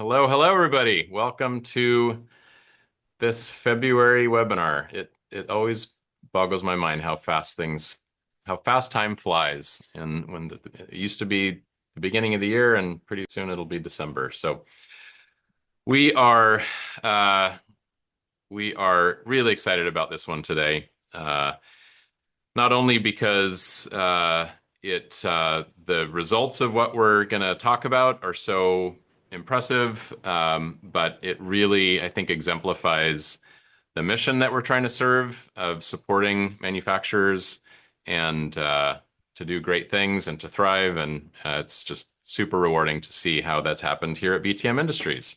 Hello, hello, everybody. Welcome to this February webinar. It always boggles my mind how fast time flies. And it used to be the beginning of the year, and pretty soon it'll be December. So we are uh, we are really excited about this one today. Not only because the results of what we're going to talk about are so impressive, but it really, I think, exemplifies the mission that we're trying to serve of supporting manufacturers and to do great things and to thrive. And it's just super rewarding to see how that's happened here at BTM Industries.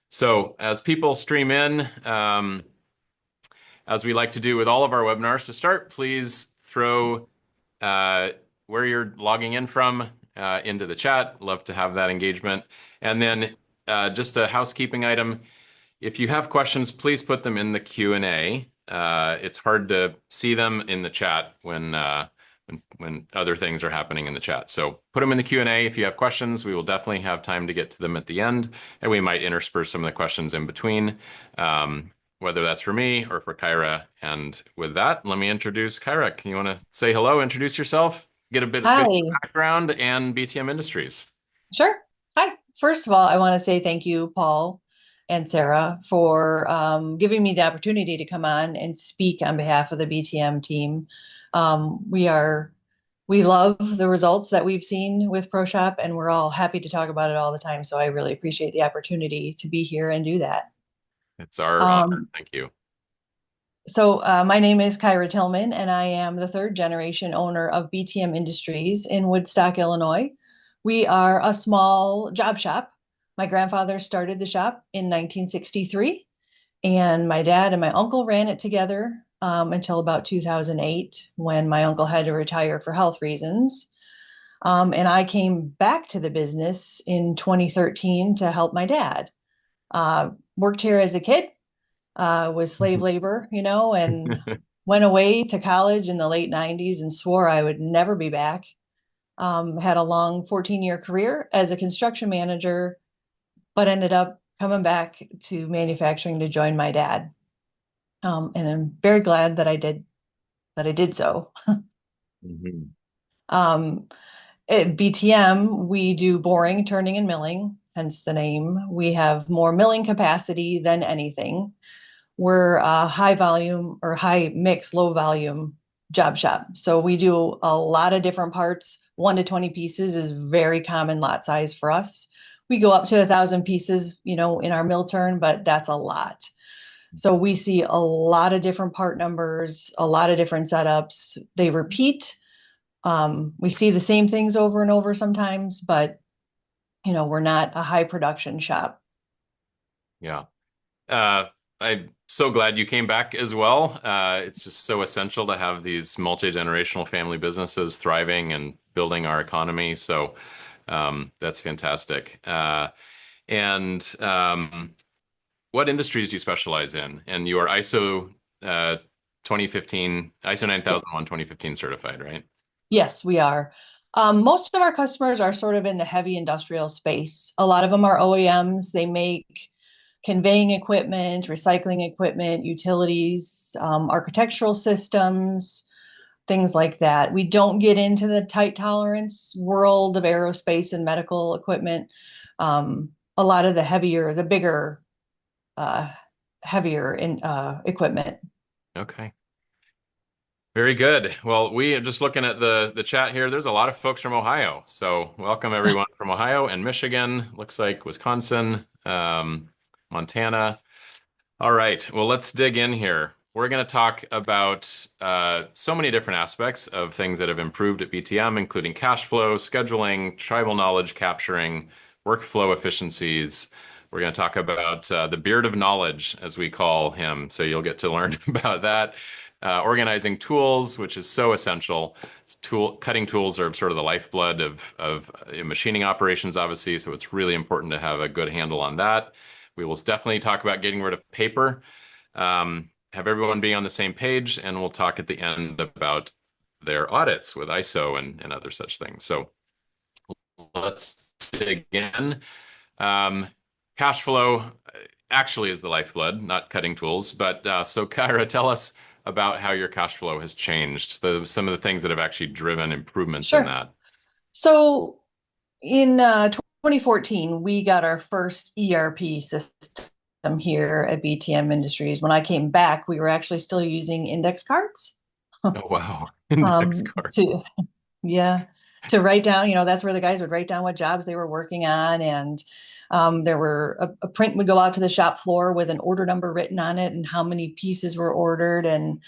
So as people stream in, as we like to do with all of our webinars, to start, please throw uh, where you're logging in from into the chat. Love to have that engagement. And then just a housekeeping item. If you have questions, please put them in the Q&A. It's hard to see them in the chat when other things are happening in the chat. So put them in the Q&A if you have questions. We will definitely have time to get to them at the end, and we might intersperse some of the questions in between, whether that's for me or for Kyra. And with that, let me introduce Kyra. Can you want to say hello, introduce yourself, get a bit of Hi, background and BTM Industries? sure. Hi. First of all, I want to say thank you, Paul and Sarah, for giving me the opportunity to come on and speak on behalf of the BTM team. We love the results that we've seen with ProShop, and we're all happy to talk about it all the time. So I really appreciate the opportunity to be here and do that. It's our honor. Um, Thank you. my name is Kyra Tillman, and I am the third generation owner of BTM Industries in Woodstock, Illinois. We are a small job shop. My grandfather started the shop in 1963, and my dad and my uncle ran it together until about 2008 when my uncle had to retire for health reasons. And I came back to the business in 2013 to help my dad. Worked here as a kid, was slave labor, and went away to college in the late 90s and swore I would never be back. Had a long 14-year career as a construction manager, but ended up coming back to manufacturing to join my dad. And I'm very glad that I did so. Mhm. Um, at BTM, we do boring, turning, and milling, hence the name. We have more milling capacity than anything. We're a high volume or high mix, low volume job shop. So we do a lot of different parts. 1 to 20 pieces is very common lot size for us. We go up to 1,000 pieces, in our mill turn, but that's a lot. So we see a lot of different part numbers, a lot of different setups. They repeat. We see the same things over and over sometimes, but we're not a high production shop. Yeah. Uh, I'm so glad you came back as well. It's just so essential to have these multi-generational family businesses thriving and building our economy. So that's fantastic. And what industries do you specialize in? And you are ISO 2015, ISO Yes. 9001 2015 certified, right? Yes, we are. Most of our customers are sort of in the heavy industrial space. A lot of them are OEMs. They make conveying equipment, recycling equipment, utilities, architectural systems, things like that. We don't get into the tight tolerance world of aerospace and medical equipment. A lot of the bigger, uh, heavier equipment. Okay. Very good. Well, we are just looking at the chat here. There's a lot of folks from Ohio. So welcome everyone from Ohio and Michigan. Looks like Wisconsin, Montana. All right. Well, let's dig in here. We're going to talk about so many different aspects of things that have improved at BTM, including cash flow, scheduling, tribal knowledge capturing, workflow efficiencies. We're going to talk about the beard of knowledge, as we call him. So you'll get to learn about that. Organizing tools, which is so essential. Cutting tools are sort of the lifeblood of machining operations, obviously. So it's really important to have a good handle on that. We will definitely talk about getting rid of paper, have everyone be on the same page, and we'll talk at the end about their audits with ISO and other such things. So let's dig in. Um, cash flow actually is the lifeblood, not cutting tools. But so, Kyra, tell us about how your cash flow has changed. Some of the things that have actually driven improvements in Sure. that. So in 2014, we got our first ERP system here at BTM Industries. When I came back, we were actually still using index cards. Oh, wow. Index To cards. yeah, to write down, that's where the guys would write down what jobs they were working on. And there were a print would go out to the shop floor with an order number written on it and how many pieces were ordered. And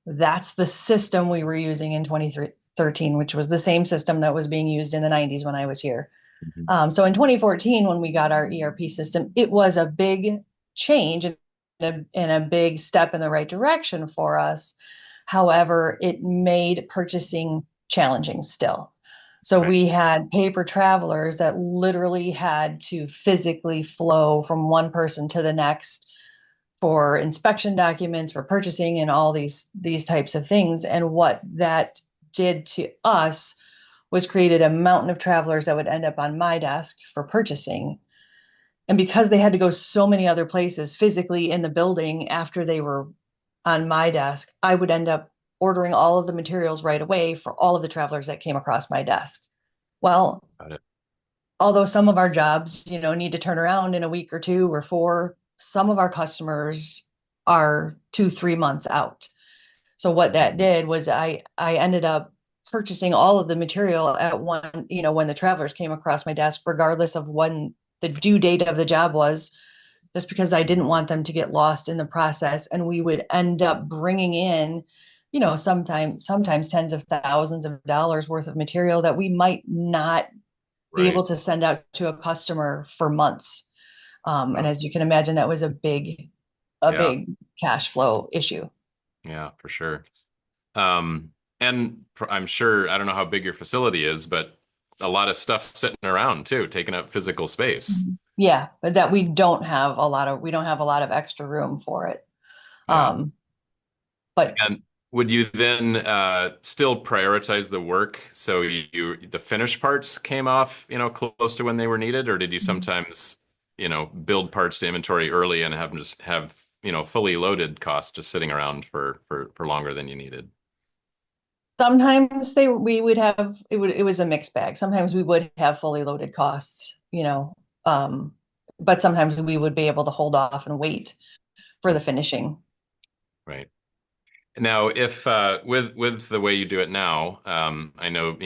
that's the system we were using in 2013, which was the same system that was being used in the 90s when I was here. Mhm. So in 2014, when we got our ERP system, it was a big change and a big step in the right direction for us. However, it made purchasing challenging still. So Right. we had paper travelers that literally had to physically flow from one person to the next for inspection documents, for purchasing, and all these types of things. And what that did to us was created a mountain of travelers that would end up on my desk for purchasing. And because they had to go so many other places physically in the building after they were on my desk, I would end up ordering all of the materials right away for all of the travelers that came across my desk. Well, Got it. although some of our jobs, need to turn around in a week or two or four, some of our customers are 2, 3 months out. So what that Mhm. did was I ended up purchasing all of the material at one, when the travelers came across my desk, regardless of when the due date of the job was, just because I didn't want them to get lost in the process. And we would end up bringing in, sometimes tens of thousands of dollars worth of material that we might not be able Right. to send out to a customer for months. And Wow. as you can imagine, that was a Yeah. big cash flow issue. Yeah, for sure. Um, and I'm sure, I don't know how big your facility is, but a lot of stuff sitting around too, taking up physical space. Mhm. Yeah, but that we don't have a lot of extra room for it. Yeah. Um, but And would you then still prioritize the work so the finished parts came off, close to when they were needed, or did you sometimes, build parts to inventory early and have them just have, fully loaded costs just sitting around for longer than you needed? sometimes we would have it was a mixed bag. Sometimes we would have fully loaded costs, but sometimes we would be able to hold off and wait for the finishing. Right. Now, if with the way you do it now, I know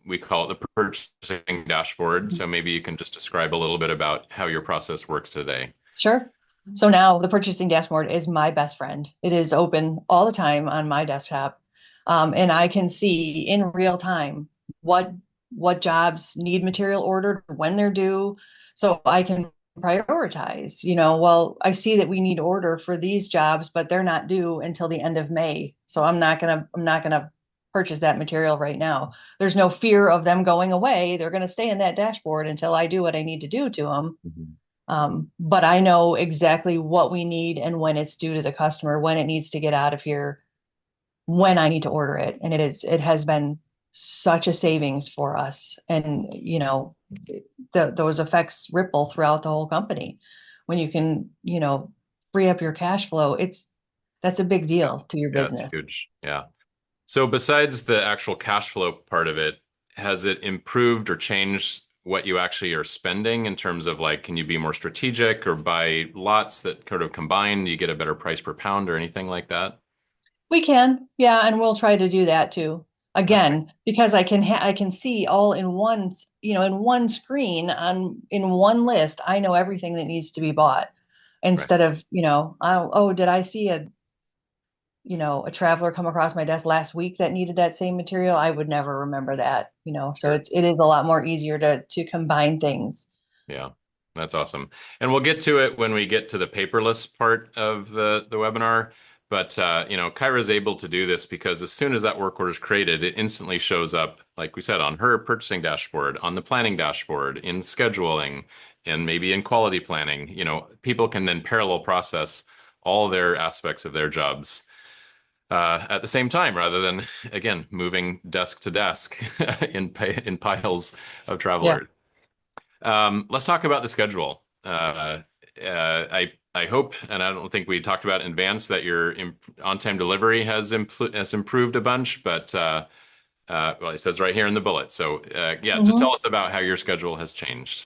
we call it the purchasing dashboard. So maybe you can just describe a little bit about how your process works today. Sure. So now the purchasing dashboard is my best friend. It is open all the time on my desktop. And I can see in real time what what jobs need material ordered, when they're due, so I can prioritize. Well, I see that we need order for these jobs, but they're not due until the end of May. So I'm not gonna purchase that material right now. There's no fear of them going away. They're gonna stay in that dashboard until I do what I need to do to them. Mhm. But I know exactly what we need and when it's due to the customer, when it needs to get out of here, when I need to order it. And it has been such a savings for us. And, those effects ripple throughout the whole company. When you can, free up your cash flow, that's a big Yeah, deal to your yeah, it's business. huge. Yeah. So besides the actual cash flow part of it, has it improved or changed what you actually are spending in terms of like, can you be more strategic or buy lots that sort of combine, you get a better price per pound or anything like that? We can, yeah, and we'll try to do that too. Okay. Again, because I can see all in one, in one screen in one list. I know everything that needs to be bought Right. instead of, oh, did I see a traveler come across my desk last week that needed that same material? I would never remember that, so Sure. it is a lot more easier to combine things. Yeah, that's awesome. And we'll get to it when we get to the paperless part of the webinar. But Kyra's able to do this because as soon as that work order is created, it instantly shows up, like we said, on her purchasing dashboard, on the planning dashboard, in scheduling, and maybe in quality planning. People can then parallel process all their aspects of their jobs at the same time, rather than again moving desk to desk in piles of Yeah. travelers. Let's talk about the schedule. I hope, and I don't think we talked about in advance that your on-time delivery has improved a bunch, but well, it says right here in the bullet. So yeah, just tell Mhm. us about how your schedule has changed.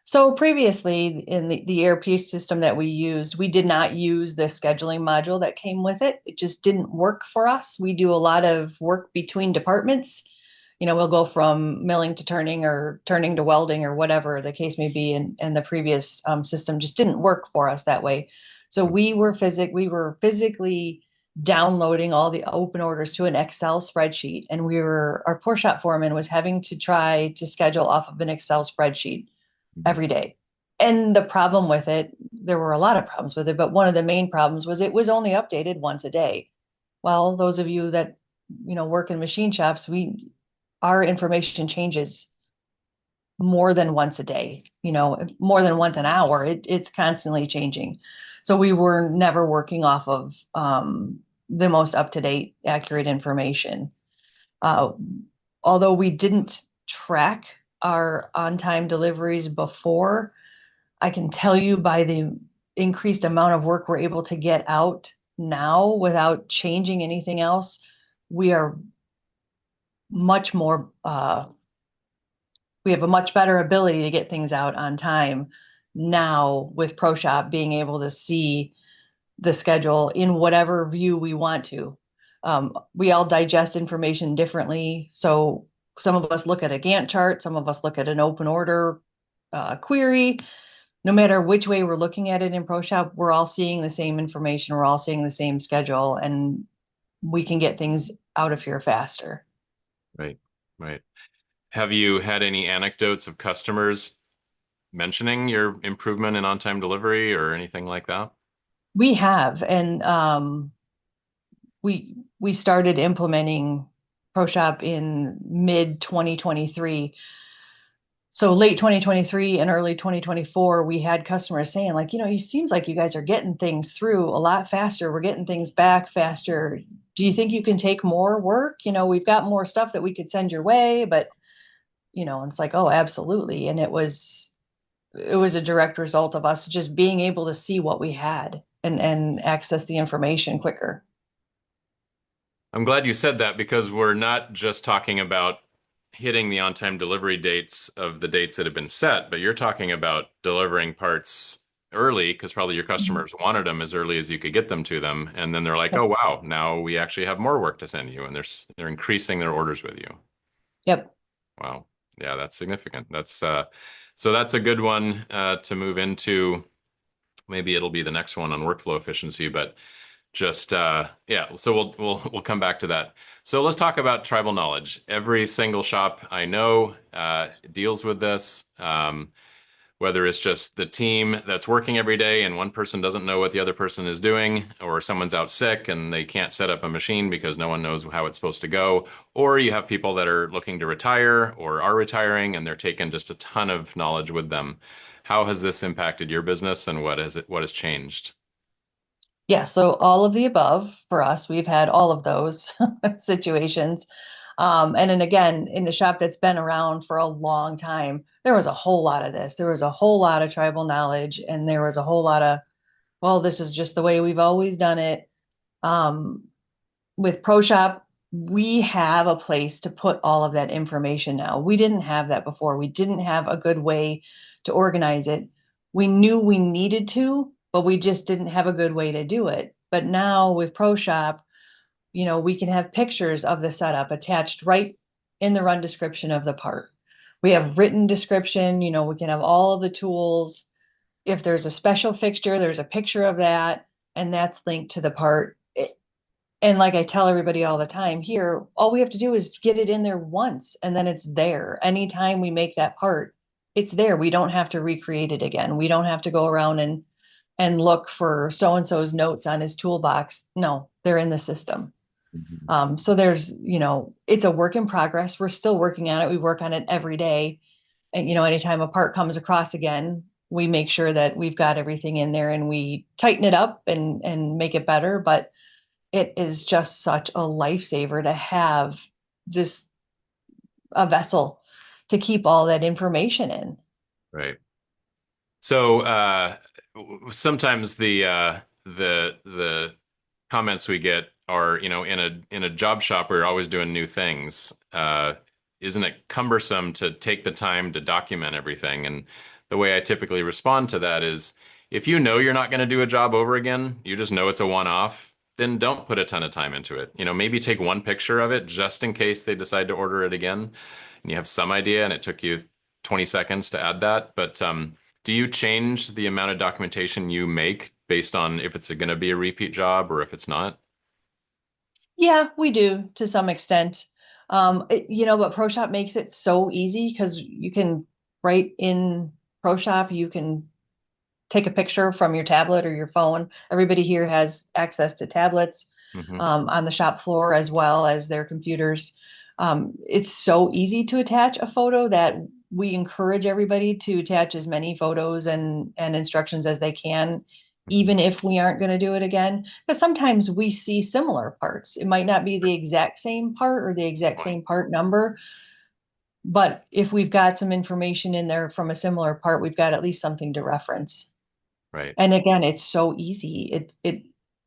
So previously in the ERP system that we used, we did not use the scheduling module that came with it. It just didn't work for us. We do a lot of work between departments. We'll go from milling to turning or turning to welding or whatever the case may be. And the previous system just didn't work for us that way. So we were physically downloading all the open orders to an Excel spreadsheet. And our poor shop foreman was having to try to schedule off of an Excel spreadsheet Mhm. every day. And the problem with it, there were a lot of problems with it, but one of the main problems was it was only updated once a day. Well, those of you that work in machine shops, we our information changes more than once a day, more than once an hour. It's constantly changing. So we were never working off of the most up-to-date, accurate information. Uh, Although we didn't track our on-time deliveries before, I can tell you by the increased amount of work we're able to get out now without changing anything else, we are much more, we have a much better ability to get things out on time now with ProShop being able to see the schedule in whatever view we want to. We all digest information differently. So some of us look at a Gantt chart, some of us look at an open order query. No matter which way we're looking at it in ProShop, we're all seeing the same information. We're all seeing the same schedule, and we can get things out of here faster. Right, right. Have you had any anecdotes of customers mentioning your improvement in on-time delivery or anything like that? We have, and we started implementing ProShop in mid 2023. So late 2023 and early 2024, we had customers saying, like, it seems like you guys are getting things through a lot faster. We're getting things back faster. Do you think you can take more work? We've got more stuff that we could send your way, but and it's like, oh, absolutely. And it was a direct result of us just being able to see what we had and access the information quicker. I'm glad you said that because we're not just talking about hitting the on-time delivery dates of the dates that have been set, but you're talking about delivering parts early because probably your Mhm. customers wanted them as early as you could get them to them. And then they're like, oh, Yep. wow, now we actually have more work to send you. And they're increasing their orders with you. Yep. Wow. Yeah, that's significant. So that's a good one to move into. Maybe it'll be the next one on workflow efficiency, but just yeah, so we'll come back to that. So let's talk about tribal knowledge. Every single shop I know deals with this, whether it's just the team that's working every day and one person doesn't know what the other person is doing, or someone's out sick and they can't set up a machine because no one knows how it's supposed to go, or you have people that are looking to retire or are retiring and they're taking just a ton of knowledge with them. How has this impacted your business and what has changed? Yeah, so all of the above for us, we've had all of those situations. And then again, in the shop that's been around for a long time, there was a whole lot of this. There was a whole lot of tribal knowledge, and there was a whole lot of, well, this is just the way we've always done it. Um, with ProShop, we have a place to put all of that information now. We didn't have that before. We didn't have a good way to organize it. We knew we needed to, but we just didn't have a good way to do it. But now with ProShop, we can have pictures of the setup attached right in the run description of the part. We have written description, we can have all of the tools. If there's a special fixture, there's a picture of that, and that's linked to the part. And like I tell everybody all the time here, all we have to do is get it in there once and then it's there. Anytime we make that part, it's there. We don't have to recreate it again. We don't have to go around and look for so and so's notes on his toolbox. No, they're in the system. Mhm. So there's, it's a work in progress. We're still working on it. We work on it every day. And, anytime a part comes across again, we make sure that we've got everything in there and we tighten it up and make it better. But it is just such a lifesaver to have just a vessel to keep all that information in. Right. So sometimes the comments we get are, in a job shop we're always doing new things. Isn't it cumbersome to take the time to document everything? And the way I typically respond to that is, if you know you're not going to do a job over again, you just know it's a one-off, then don't put a ton of time into it. Maybe take one picture of it just in case they decide to order it again, and you have some idea, and it took you 20 seconds to add that. But do you change the amount of documentation you make based on if it's going to be a repeat job or if it's not? Yeah, we do to some extent. But ProShop makes it so easy because you can write in ProShop, you can take a picture from your tablet or your phone. Everybody here has access to tablets Hmm. on the shop floor as well as their computers. It's so easy to attach a photo that we encourage everybody to attach as many photos and instructions as they can, Hmm. even if we aren't going to do it again. Because sometimes we see similar parts. It might not be the exact same part or the exact Point. same part number, but if we've got some information in there from a similar part, we've got at least something to reference. Right. And again, it's so easy.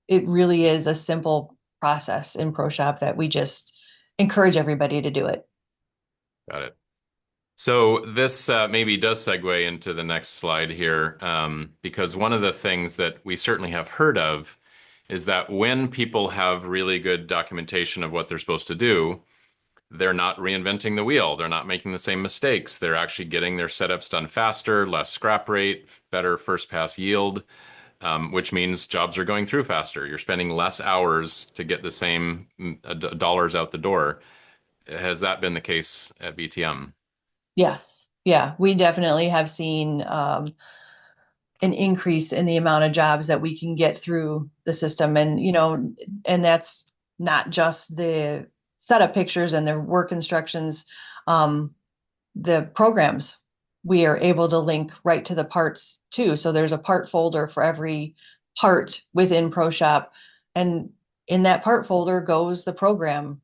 It really is a simple process in ProShop that we just encourage everybody to do it. Got it. So this maybe does segue into the next slide here, because one of the things that we certainly have heard of is that when people have really good documentation of what they're supposed to do, they're not reinventing the wheel. They're not making the same mistakes. They're actually getting their setups done faster, less scrap rate, better first pass yield, which means jobs are going through faster. You're spending less hours to get the same dollars out the door. Has that been the case at BTM? Yes. Yeah, we definitely have seen an increase in the amount of jobs that we can get through the system. And that's not just the setup pictures and the work instructions. Um, the programs we are able to link right to the parts too. So there's a part folder for every part within ProShop. And in that part folder goes the program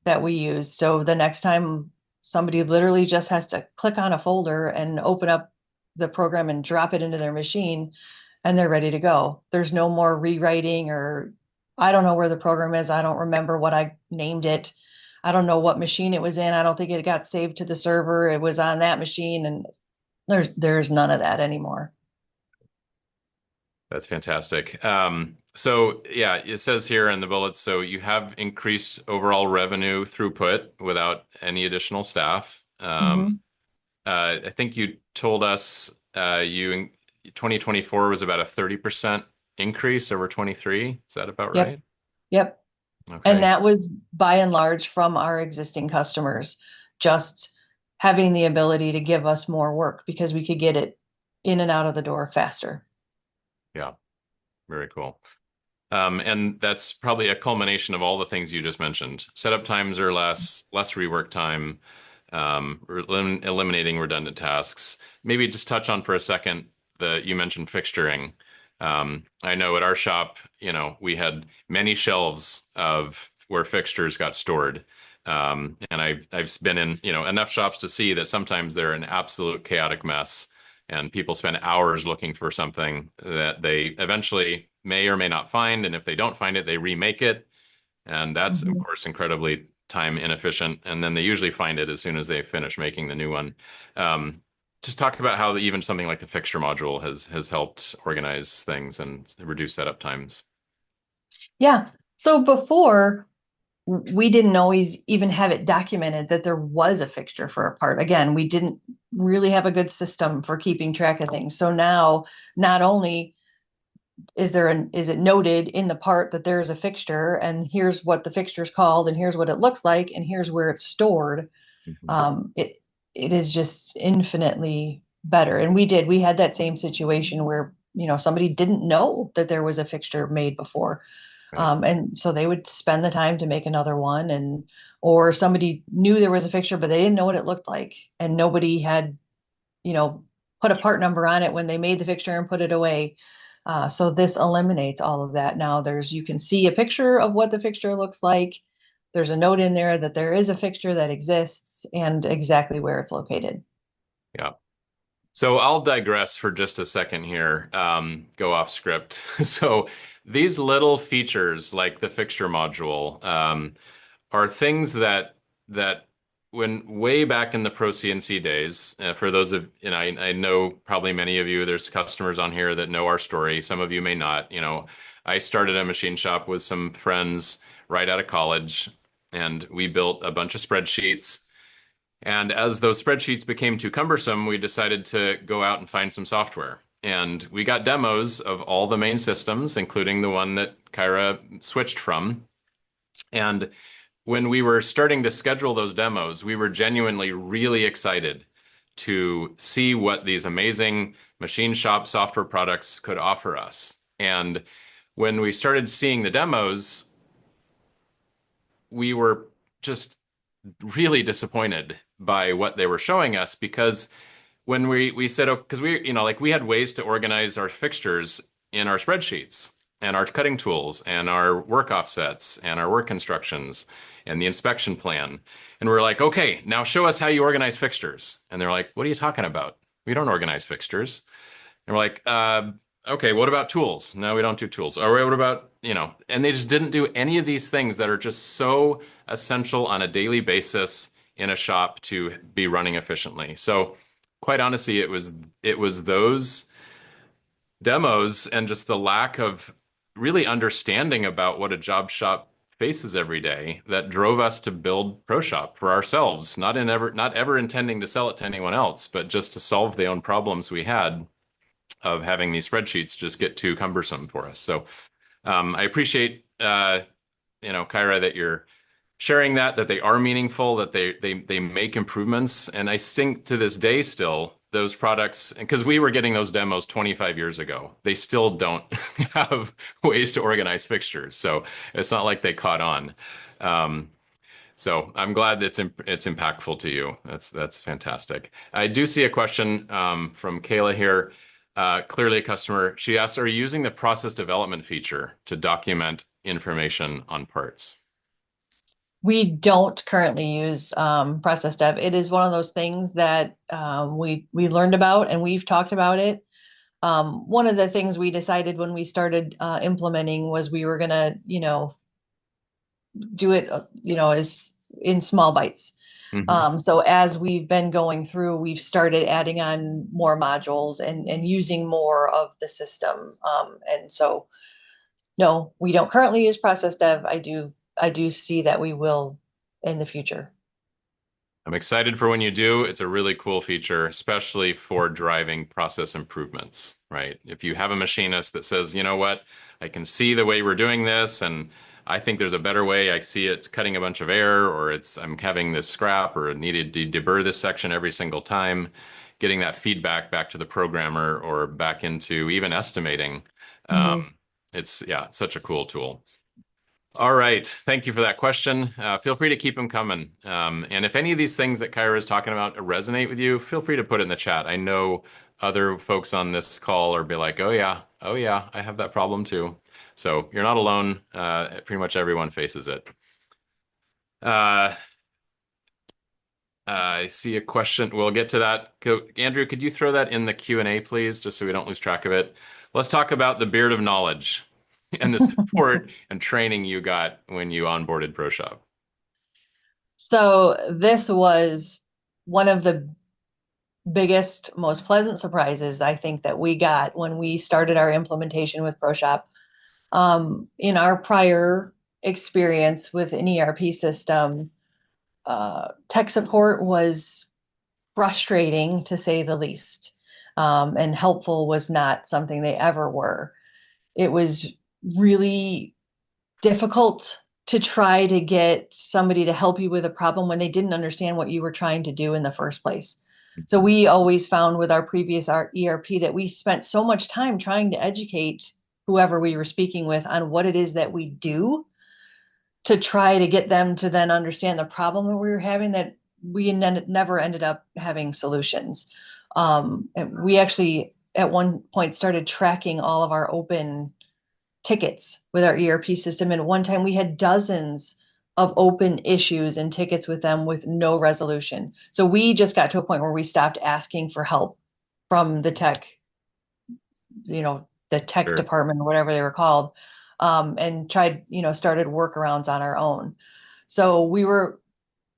that we use. So the next time somebody literally just has to click on a folder and open up the program and drop it into their machine and they're ready to go. There's no more rewriting or I don't know where the program is. I don't remember what I named it. I don't know what machine it was in. I don't think it got saved to the server. It was on that machine and there's none of that anymore. That's fantastic. So yeah, it says here in the bullets, so you have increased overall revenue throughput without any additional staff. Hmm. I think you told us you in 2024 was about a 30% increase over 23. Is that about Yep. right? Yep. And Okay. that was by and large from our existing customers, just having the ability to give us more work because we could get it in and out of the door faster. Yeah, very cool. And that's probably a culmination of all the things you just mentioned. Setup times are less rework time, eliminating redundant tasks. Maybe just touch on for a second you mentioned fixturing. I know at our shop, we had many shelves of where fixtures got stored. And I've been in, enough shops to see that sometimes they're an absolute chaotic mess and people spend hours looking for something that they eventually may or may not find. And if they don't find it, they remake it. And that's, of Mhm. course, incredibly time inefficient. And then they usually find it as soon as they finish making the new one. Um, just talk about how even something like the fixture module has helped organize things and reduce setup times. Yeah. So before, we didn't always even have it documented that there was a fixture for a part. Again, we didn't really have a good system for keeping track of things. So now, not only is it noted in the part that there's a fixture and here's what the fixture is called and here's what it looks like and here's where it's stored. Mhm. Um, it it is just infinitely better. And we had that same situation where somebody didn't know that there was a fixture made before. Right. And so they would spend the time to make another one, or somebody knew there was a fixture but they didn't know what it looked like and nobody had you know, put a part number on it when they made the fixture and put it away. So this eliminates all of that. Now you can see a picture of what the fixture looks like. there's a note in there that there is a fixture that exists and exactly where it's located. Yeah. So I'll digress for just a second here, go off script. So these little features like the fixture module are things that when way back in the Pro CNC days, for those of, I know probably many of you, there's customers on here that know our story. Some of you may not. I started a machine shop with some friends right out of college, and we built a bunch of spreadsheets. And as those spreadsheets became too cumbersome, we decided to go out and find some software. And we got demos of all the main systems, including the one that Kyra switched from. And when we were starting to schedule those demos, we were genuinely really excited to see what these amazing machine shop software products could offer us. And when we started seeing the demos, we were just really disappointed by what they were showing us because when we said, oh, because we, like we had ways to organize our fixtures in our spreadsheets and our cutting tools and our work offsets and our work instructions and the inspection plan. And we're like, okay, now show us how you organize fixtures. And they're like, what are you talking about? We don't organize fixtures. And we're like, okay, what about tools? No, we don't do tools. Or what about, and they just didn't do any of these things that are just so essential on a daily basis in a shop to be running efficiently. So quite honestly, it was those demos and just the lack of really understanding about what a job shop faces every day that drove us to build ProShop for ourselves, not ever intending to sell it to anyone else, but just to solve the own problems we had of having these spreadsheets just get too cumbersome for us. So I appreciate Kyra, that you're sharing that they are meaningful, that they make improvements. And I think to this day still, those products, because we were getting those demos 25 years ago, they still don't have ways to organize fixtures. So it's not like they caught on. Um, so I'm glad that it's impactful to you. That's fantastic. I do see a question from Kayla here. Clearly a customer. She asks, "Are you using the process development feature to document information on parts?" We don't currently use process dev. It is one of those things that we learned about and we've talked about it. One of the things we decided when we started implementing was we were gonna, do it, as in small bites. Hmm. So as we've been going through, we've started adding on more modules and using more of the system. And so, no, we don't currently use process dev. I do see that we will in the future. I'm excited for when you do. It's a really cool feature, especially for driving process improvements, right? If you have a machinist that says, you know what, I can see the way we're doing this, and I think there's a better way. I see it's cutting a bunch of air, or I'm having this scrap, or needed to deburr this section every single time. Getting that feedback back to the programmer or back into even estimating. Mhm. It's such a cool tool. All right. Thank you for that question. Feel free to keep them coming. And if any of these things that Kyra is talking about resonate with you, feel free to put it in the chat. I know other folks on this call are be like, oh yeah, I have that problem too. So you're not alone. Pretty much everyone faces it. Uh, I see a question. We'll get to that. Andrew, could you throw that in the Q&A, please, just so we don't lose track of it? Let's talk about the beard of knowledge and the support and training you got when you onboarded ProShop. So this was one of the biggest, most pleasant surprises I think that we got when we started our implementation with ProShop. In our prior experience with an ERP system, tech support was frustrating to say the least. And helpful was not something they ever were. It was really difficult to try to get somebody to help you with a problem when they didn't understand what you were trying to do in the first place. So we always found with our previous ERP that we spent so much time trying to educate whoever we were speaking with on what it is that we do to try to get them to then understand the problem that we were having, that we never ended up having solutions. And we actually at one point started tracking all of our open tickets with our ERP system. And at one time we had dozens of open issues and tickets with them with no resolution. So we just got to a point where we stopped asking for help from the tech, the tech Sure. department or whatever they were called, and tried, started workarounds on our own. So we were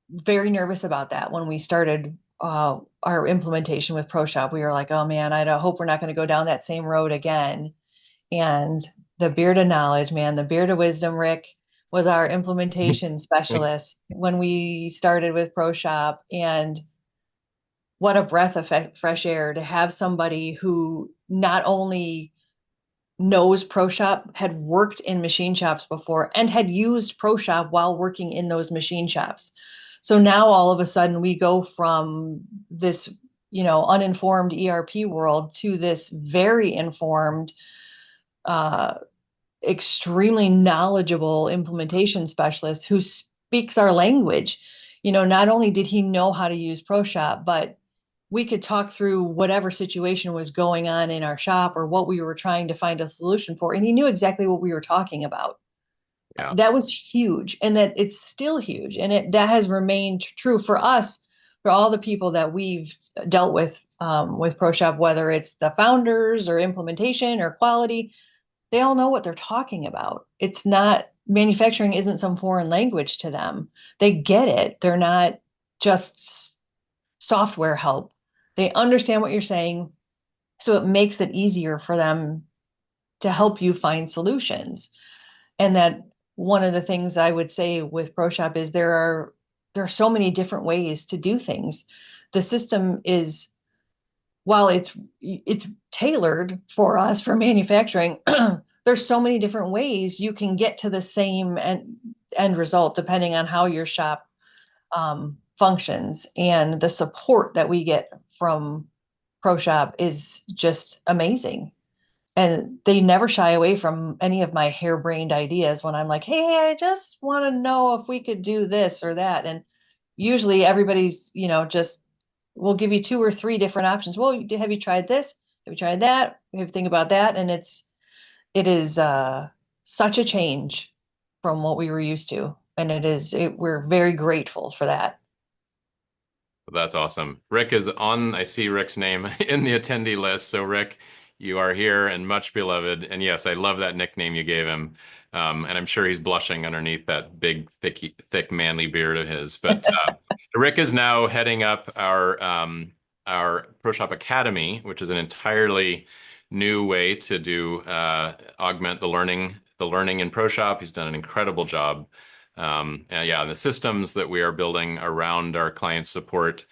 very nervous about that when we started our implementation with ProShop. We were like, oh man, I hope we're not going to go down that same road again. And the beard of knowledge, man, the beard of wisdom, Rick, was our implementation specialist when we started with ProShop. And what a breath of fresh air to have somebody who not only knows ProShop, had worked in machine shops before, and had used ProShop while working in those machine shops. So now all of a sudden we go from this, uninformed ERP world to this very informed, uh, extremely knowledgeable implementation specialist who speaks our language. Not only did he know how to use ProShop, but we could talk through whatever situation was going on in our shop or what we were trying to find a solution for. And he knew exactly what we were talking about. Yeah. That was huge. And that it's still huge. And that has remained true for us, for all the people that we've dealt with ProShop, whether it's the founders or implementation or quality, they all know what they're talking about. It's not, manufacturing isn't some foreign language to them. They get it. They're not just software help. They understand what you're saying. So it makes it easier for them to help you find solutions. And that one of the things I would say with ProShop is there are so many different ways to do things. The system is, while it's tailored for us for manufacturing, there's so many different ways you can get to the same end result depending on how your shop functions. And the support that we get from ProShop is just amazing. And they never shy away from any of my harebrained ideas when I'm like, hey, I just want to know if we could do this or that. And usually everybody's, just we'll give you two or three different options. Well, have you tried this? Have you tried that? Have you think about that? And it is such a change from what we were used to. And we're very grateful for that. That's awesome. Rick is on, I see Rick's name in the attendee list. So, Rick, you are here and much beloved. And yes, I love that nickname you gave him. And I'm sure he's blushing underneath that big, thick, manly beard of his. But Rick is now heading up our ProShop Academy, which is an entirely new way to do augment the learning in ProShop. He's done an incredible job. And yeah, the systems that we are building around our client support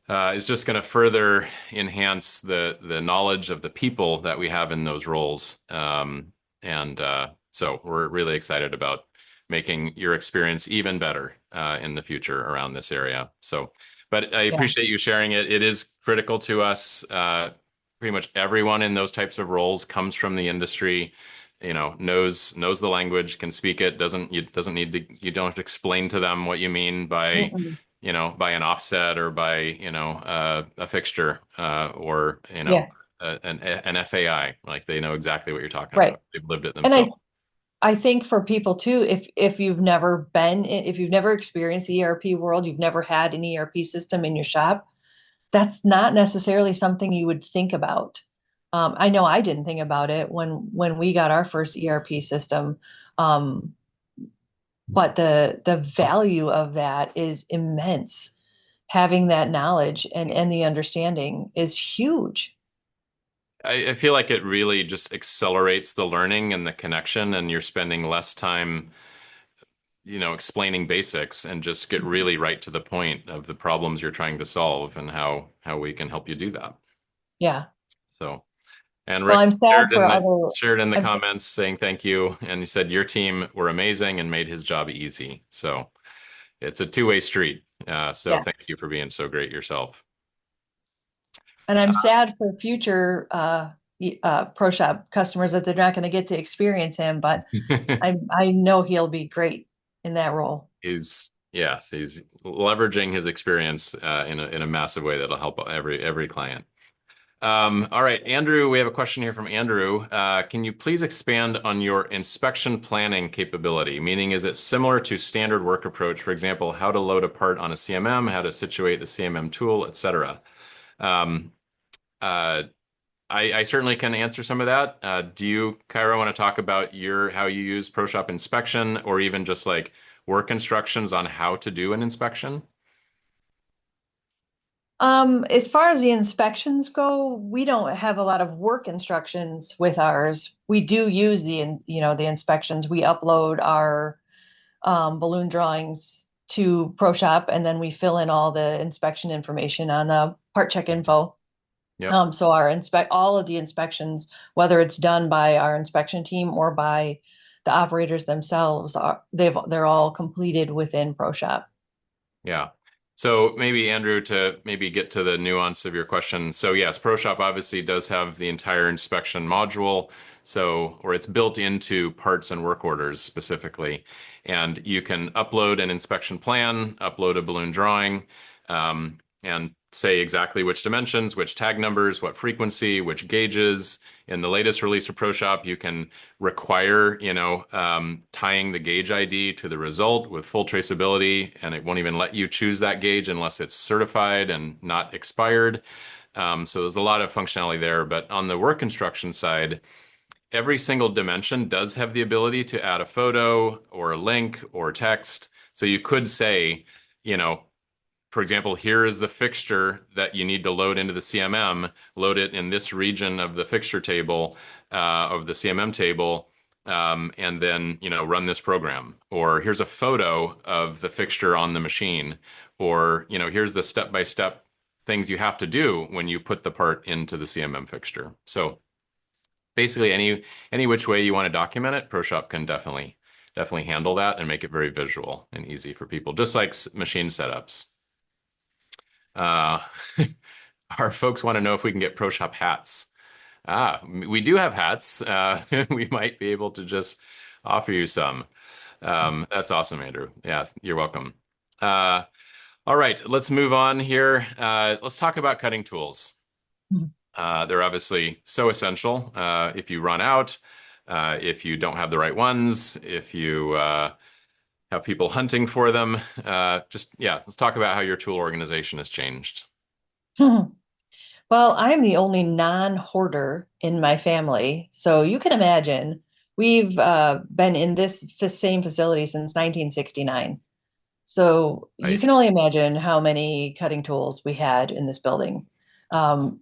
is just going to further enhance the knowledge of the people that we have in those roles. And so we're really excited about making your experience even better in the future around this area. So, but I Yeah. appreciate you sharing it. It is critical to us. Pretty much everyone in those types of roles comes from the industry, knows the language, can speak it, doesn't need to, you don't have to explain to them what you mean by, Mm-mm. by an offset or by, a fixture, or, Yeah. an FAI. Like they know exactly what you're talking Right. about. They've lived it And themselves. I think for people too, if you've never if you've never experienced the ERP world, you've never had an ERP system in your shop, that's not necessarily something you would think about. I know I didn't think about it when we got our first ERP system, um, but the value of that is immense. Having that knowledge and the understanding is huge. I feel like it really just accelerates the learning and the connection, and you're spending less time, explaining basics and just get really right to the point of the problems you're trying to solve and how we can help you do that. Yeah. So, and Well, Rick I'm sad for other. shared in the I'm, comments saying thank you, and he said your team were amazing and made his job easy. So it's a two-way street. So yeah. thank you for being so great yourself. And I'm sad for future Pro Shop customers that they're not going to get to experience him, but I know he'll be great in that role. He's leveraging his experience in a massive way that'll help every client. All right, Andrew, we have a question here from Andrew. Can you please expand on your inspection planning capability? Meaning, is it similar to standard work approach? For example, how to load a part on a CMM, how to situate the CMM tool, etc. Um, uh, I certainly can answer some of that. Do you, Kyra, want to talk about your how you use ProShop inspection, or even just like work instructions on how to do an inspection? As far as the inspections go, we don't have a lot of work instructions with ours. We do use the inspections. We upload our balloon drawings to ProShop, and then we fill in all the inspection information on the part check info. Yep. So our inspect all of the inspections, whether it's done by our inspection team or by the operators themselves, they're all completed within ProShop. Yeah. So maybe Andrew, to maybe get to the nuance of your question. So yes, ProShop obviously does have the entire inspection module. So, or it's built into parts and work orders specifically. And you can upload an inspection plan, upload a balloon drawing, and say exactly which dimensions, which tag numbers, what frequency, which gauges. In the latest release of ProShop, you can require, tying the gauge ID to the result with full traceability, and it won't even let you choose that gauge unless it's certified and not expired. So there's a lot of functionality there. But on the work instruction side, every single dimension does have the ability to add a photo or a link or text. So you could say, you know, for example, here is the fixture that you need to load into the CMM, load it in this region of the fixture table, of the CMM table, and then, run this program. Or here's a photo of the fixture on the machine. Or, here's the step-by-step things you have to do when you put the part into the CMM fixture. So basically any which way you want to document it, ProShop can definitely handle that and make it very visual and easy for people, just like machine setups. Uh, our folks want to know if we can get ProShop hats. We do have hats. We might be able to just offer you some. That's awesome, Andrew. Yeah, you're welcome. Uh, all right, let's move on here. Let's talk about cutting tools. They're obviously so essential. If you run out, if you don't have the right ones, if you have people hunting for them, yeah, let's talk about how your tool organization has changed. Well, I'm the only non-hoarder in my family, so you can imagine we've been in this same facility since 1969. So you Right. can only imagine how many cutting tools we had in this building,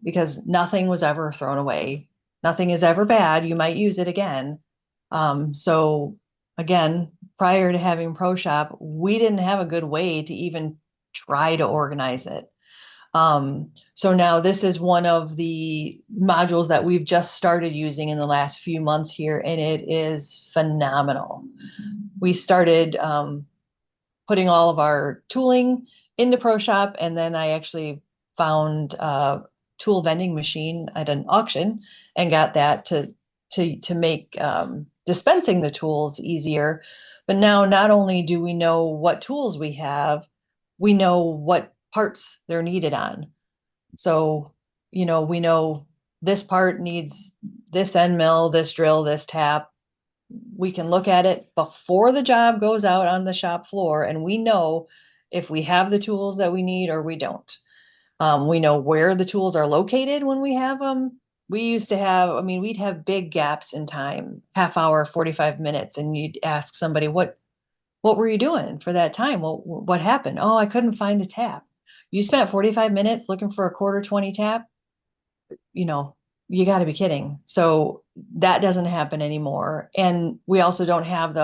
because nothing was ever thrown away. Nothing is ever bad. You might use it again. So again, prior to having ProShop, we didn't have a good way to even try to organize it. So now this is one of the modules that we've just started using in the last few months here, and it is phenomenal. We started putting all of our tooling into ProShop, and then I actually found a tool vending machine at an auction and got that to make dispensing the tools easier. But now not only do we know what tools we have, we know what parts they're needed on. So, we know this part needs this end mill, this drill, this tap. We can look at it before the job goes out on the shop floor, and we know if we have the tools that we need or we don't. We know where the tools are located when we have them. We used to have, I mean, we'd have big gaps in time, half hour, 45 minutes, and you'd ask somebody, what were you doing for that time? Well, what happened? Oh, I couldn't find a tap. You spent 45 minutes looking for a quarter 20 tap? you know, you got to be kidding. So that doesn't happen anymore. And we also don't have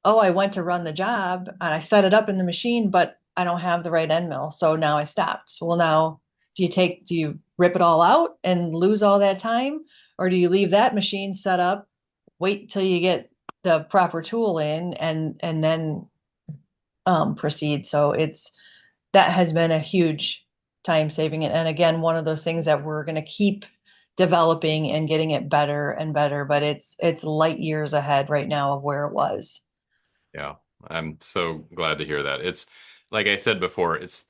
oh, I went to run the job and I set it up in the machine, but I don't have the right end mill. So now I stopped. So, well, now do you rip it all out and lose all that time? Or do you leave that machine set up, wait till you get the proper tool in and then proceed? So that has been a huge time saving it. And again, one of those things that we're going to keep developing and getting it better and better, but it's light years ahead right now of where it was. Yeah, I'm so glad to hear that. It's like I said before, it's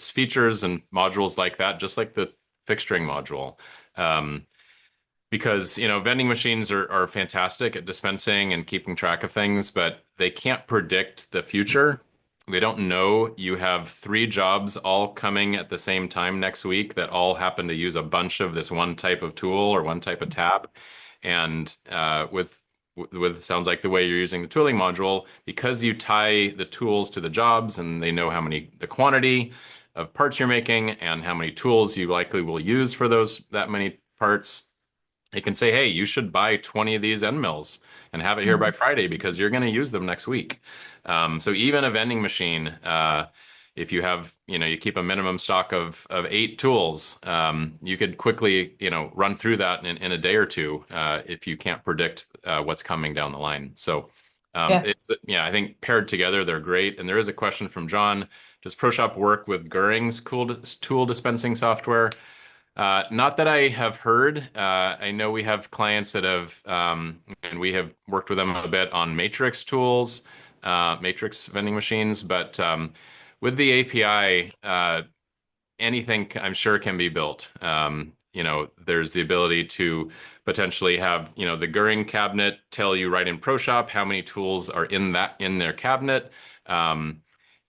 features and modules like that, just like the fixturing module. Um, because vending machines are fantastic at dispensing and keeping track of things, but they can't predict the future. They don't know you have three jobs all coming at the same time next week that all happen to use a bunch of this one type of tool or one type of tab. And with sounds like the way you're using the tooling module, because you tie the tools to the jobs and they know the quantity of parts you're making and how many tools you likely will use for that many parts. They can say, hey, you should buy 20 of these end mills and have it here by Mhm. Friday because you're going to use them next week. So even a vending machine, if you have, you keep a minimum stock of 8 tools, you could quickly, run through that in a day or two if you can't predict what's coming down the line. So Yeah. yeah, I think paired together, they're great. And there is a question from John. Does ProShop work with Goering's tool dispensing software? Not that I have heard. I know we have clients that have, and we have worked with them a bit on Matrix tools, Matrix vending machines, but with the API, anything I'm sure can be built. There's the ability to potentially have, the Goering cabinet tell you right in ProShop how many tools are in their cabinet. Um,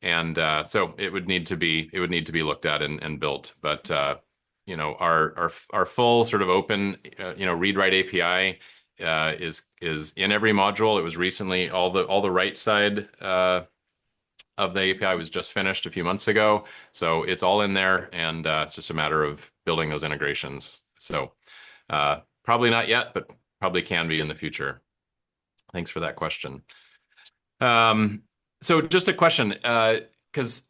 and so it would need to be looked at and built. But our full sort of open read write API is in every module. It was recently all the right side of the API was just finished a few months ago. So it's all in there, and it's just a matter of building those integrations. So probably not yet, but probably can be in the future. Thanks for that question. Um, so just a question, because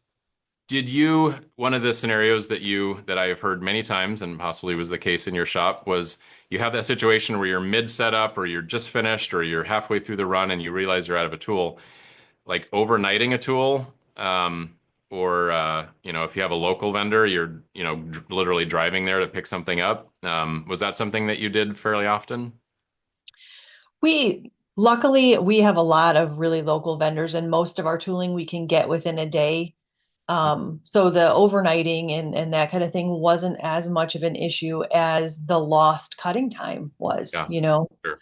one of the scenarios that I have heard many times and possibly was the case in your shop was you have that situation where you're mid setup or you're just finished or you're halfway through the run and you realize you're out of a tool, like overnighting a tool, or if you have a local vendor, you're literally driving there to pick something up. Was that something that you did fairly often? Luckily, we have a lot of really local vendors, and most of our tooling we can get within a day. So the overnighting and that kind of thing wasn't as much of an issue as the lost cutting time was, Yeah, sure.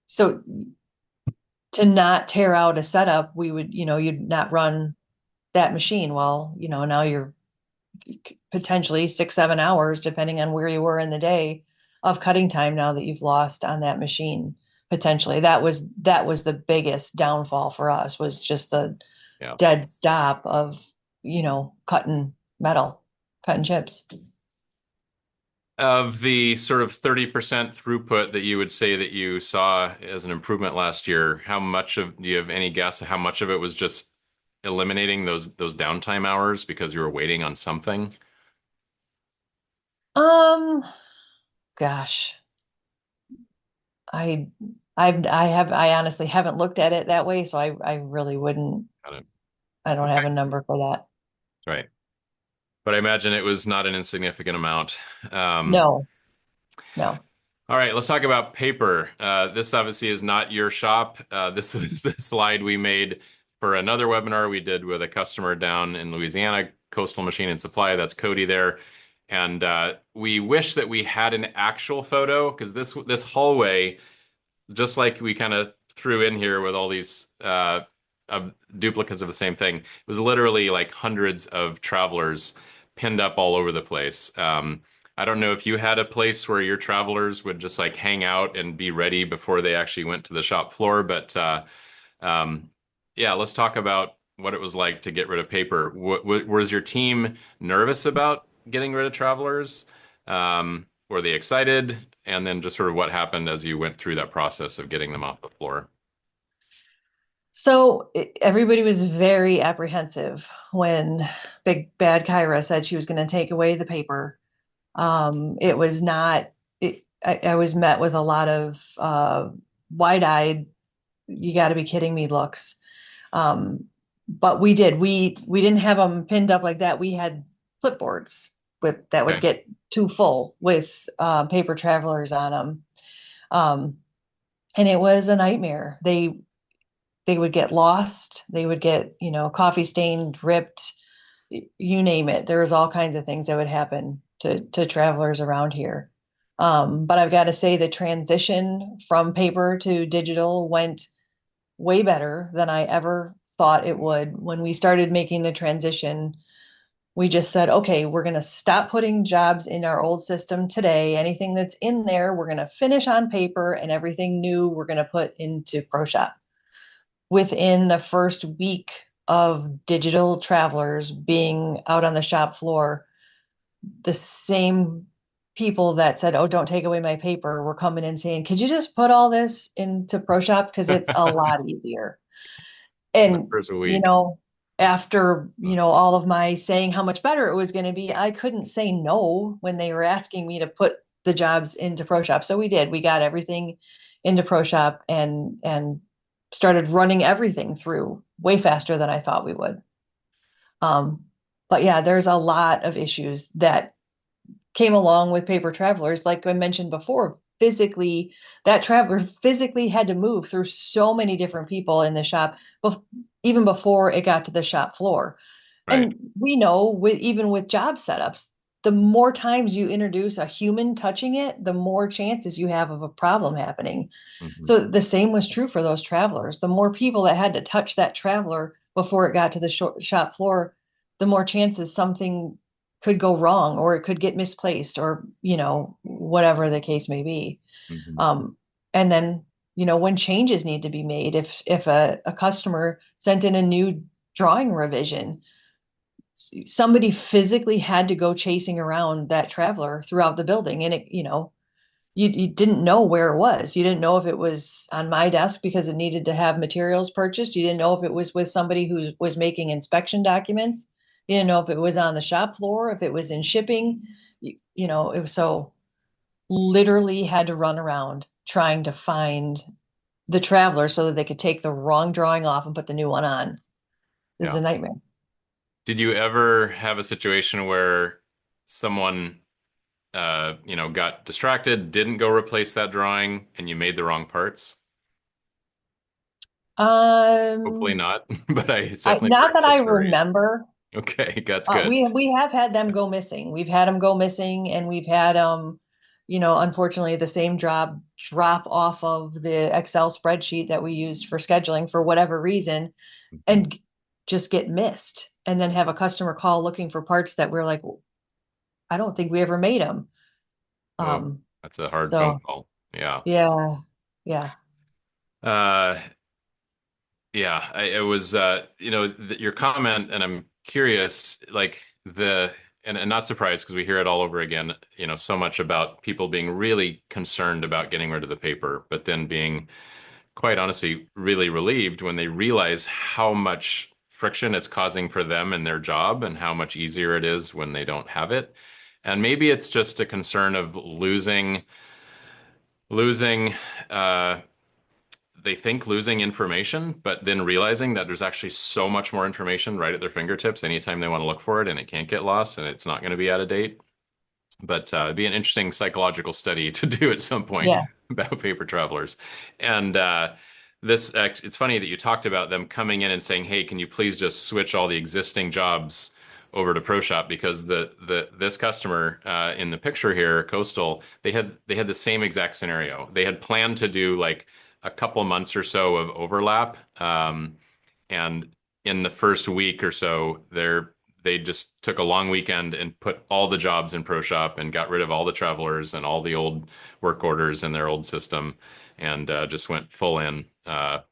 So to not tear out a setup, we would, you'd not run that machine. Well, now you're potentially 6, 7 hours, depending on where you were in the day, of cutting time now that you've lost on that machine. Potentially, that was the biggest downfall for us, was just the Yeah. dead stop of, cutting metal, cutting chips. Of the sort of 30% throughput that you would say that you saw as an improvement last year, do you have any guess of how much of it was just eliminating those downtime hours because you were waiting on something? Um, Gosh, I, I honestly haven't looked at it that way, so I really wouldn't. Got it. I don't have Okay. a number for that. Right. But I imagine it was not an insignificant amount. Um, No, no. all right, let's talk about paper. This obviously is not your shop. This was a slide we made for another webinar we did with a customer down in Louisiana, Coastal Machine and Supply. That's Cody there. And we wish that we had an actual photo because this hallway, just like we kind of threw in here with all these duplicates of the same thing, it was literally like hundreds of travelers pinned up all over the place. I don't know if you had a place where your travelers would just like hang out and be ready before they actually went to the shop floor, but um, yeah, let's talk about what it was like to get rid of paper. Was your team nervous about getting rid of travelers? Were they excited? And then just sort of what happened as you went through that process of getting them off the floor. So everybody was very apprehensive when Big Bad Kyra said she was going to take away the paper. It was not. I was met with a lot of wide-eyed, "You got to be kidding me" looks. Um, but we did. We didn't have them pinned up like that. We had clipboards that would Okay. get too full with paper travelers on them, and it was a nightmare. They would get lost. They would get, coffee stained, ripped, you name it. There was all kinds of things that would happen. to travelers around here. But I've got to say the transition from paper to digital went way better than I ever thought it would. When we started making the transition, we just said, okay, we're going to stop putting jobs in our old system today. Anything that's in there, we're going to finish on paper, and everything new, we're going to put into ProShop. Within the first week of digital travelers being out on the shop floor, the same people that said, "Oh, don't take away my paper," were coming in saying, "Could you just put all this into ProShop because it's a lot easier?" And, Numbers a you week. know, after, all of my saying how much better it was going to be, I couldn't say no when they were asking me to put the jobs into ProShop. So we did. We got everything into ProShop and started running everything through way faster than I thought we would. Um, but yeah, there's a lot of issues that came along with paper travelers. Like I mentioned before, physically, that traveler physically had to move through so many different people in the shop, even before it got to the shop floor. Right. And we know even with job setups, the more times you introduce a human touching it, the more chances you have of a problem happening. Hmm. So the same was true for those travelers. The more people that had to touch that traveler before it got to the shop floor, the more chances something could go wrong or it could get misplaced or, whatever the case may be. Hmm. Um, and then, when changes need to be made, if a customer sent in a new drawing revision, somebody physically had to go chasing around that traveler throughout the building. And you didn't know where it was. You didn't know if it was on my desk because it needed to have materials purchased. You didn't know if it was with somebody who was making inspection documents. You didn't know if it was on the shop floor, if it was in shipping. It was so literally had to run around trying to find the traveler so that they could take the wrong drawing off and put the new one on. This is Yeah. a nightmare. Did you ever have a situation where someone, got distracted, didn't go replace that drawing, and you made the wrong parts? Hopefully Um, not, but it's definitely Not heard that those I stories. remember. Okay, that's good. We have had them go missing. We've had them go missing, and we've had unfortunately, the same job drop off of the Excel spreadsheet that we used for scheduling for whatever reason, Mhm. and just get missed, and then have a customer call looking for parts that we're like, I don't think we ever made them. Well, Um, that's a hard phone so call. Yeah. yeah, yeah, Uh, yeah, it was, your comment, and I'm curious, like and not surprised because we hear it all over again, so much about people being really concerned about getting rid of the paper, but then being quite honestly really relieved when they realize how much friction it's causing for them in their job and how much easier it is when they don't have it. And maybe it's just a concern of losing, uh, they think losing information, but then realizing that there's actually so much more information right at their fingertips anytime they want to look for it, and it can't get lost and it's not going to be out of date. But it'd be an interesting psychological study to do at some point yeah, about paper travelers. And this act, it's funny that you talked about them coming in and saying, "Hey, can you please just switch all the existing jobs over to ProShop?" Because this customer in the picture here, Coastal, they had the same exact scenario. They had planned to do like a couple months or so of overlap, and in the first week or so, they just took a long weekend and put all the jobs in ProShop and got rid of all the travelers and all the old work orders in their old system, and just went full in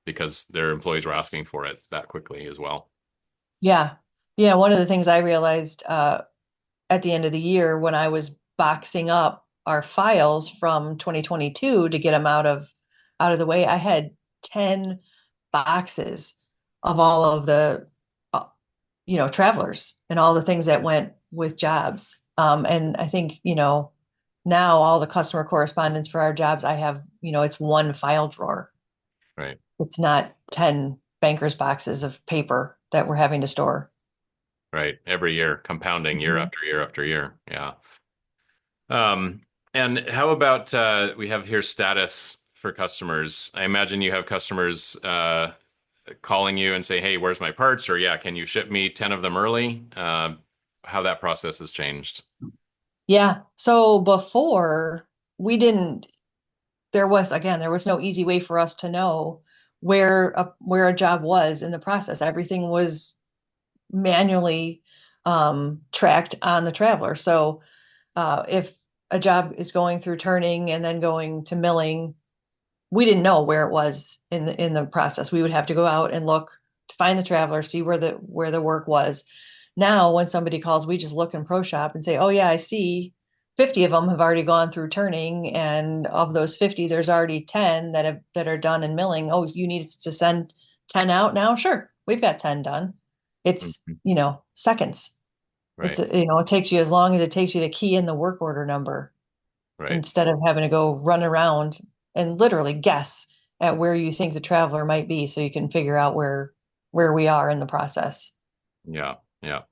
because their employees were asking for it that quickly as well. yeah, yeah. One of the things I realized at the end of the year when I was boxing up our files from 2022 to get them out of the way, I had 10 boxes of all of the travelers and all the things that went with jobs. And I think, now all the customer correspondence for our jobs, I have, it's one file drawer. Right, It's not 10 banker's boxes of paper that we're having to store. right. Every year, compounding year Mhm. after year after year. Yeah. Um, and how about we have here status for customers? I imagine you have customers calling you and say, "Hey, where's my parts?" Or, "Yeah, can you ship me 10 of them early?" How that process has changed. Yeah. So before we didn't, there was no easy way for us to know where a job was in the process. Everything was manually tracked on the traveler. So if a job is going through turning and then going to milling, we didn't know where it was in the process. We would have to go out and look to find the traveler, see where the work was. Now, when somebody calls, we just look in ProShop and say, "Oh yeah, I see 50 of them have already gone through turning, and of those 50, there's already 10 that are done in milling. Oh, you need to send 10 out now? Sure, we've got 10 done. It's, Mhm. seconds. Right. It takes you as long as it takes you to key in the work order number Right. instead of having to go run around and literally guess at where you think the traveler might be so you can figure out where we are in the process." Yeah. Yeah.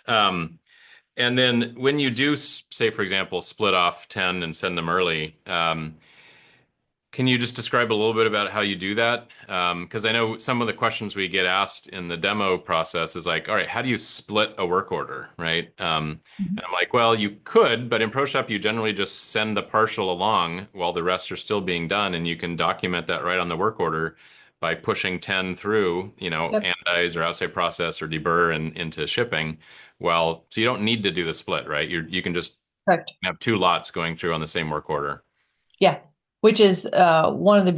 Um, and then when you do, say, for example, split off 10 and send them early, can you just describe a little bit about how you do that? Because I know some of the questions we get asked in the demo process is like, all right, how do you split a work order, right? Mhm. And I'm like, well, you could, but in ProShop, you generally just send the partial along while the rest are still being done, and you can document that right on the work order by pushing 10 through, Yep, anodize or outside process or deburr and into shipping. Well, so you don't need to do the split, right? You can just correct. have two lots going through on the same work order. Yeah, which is one of the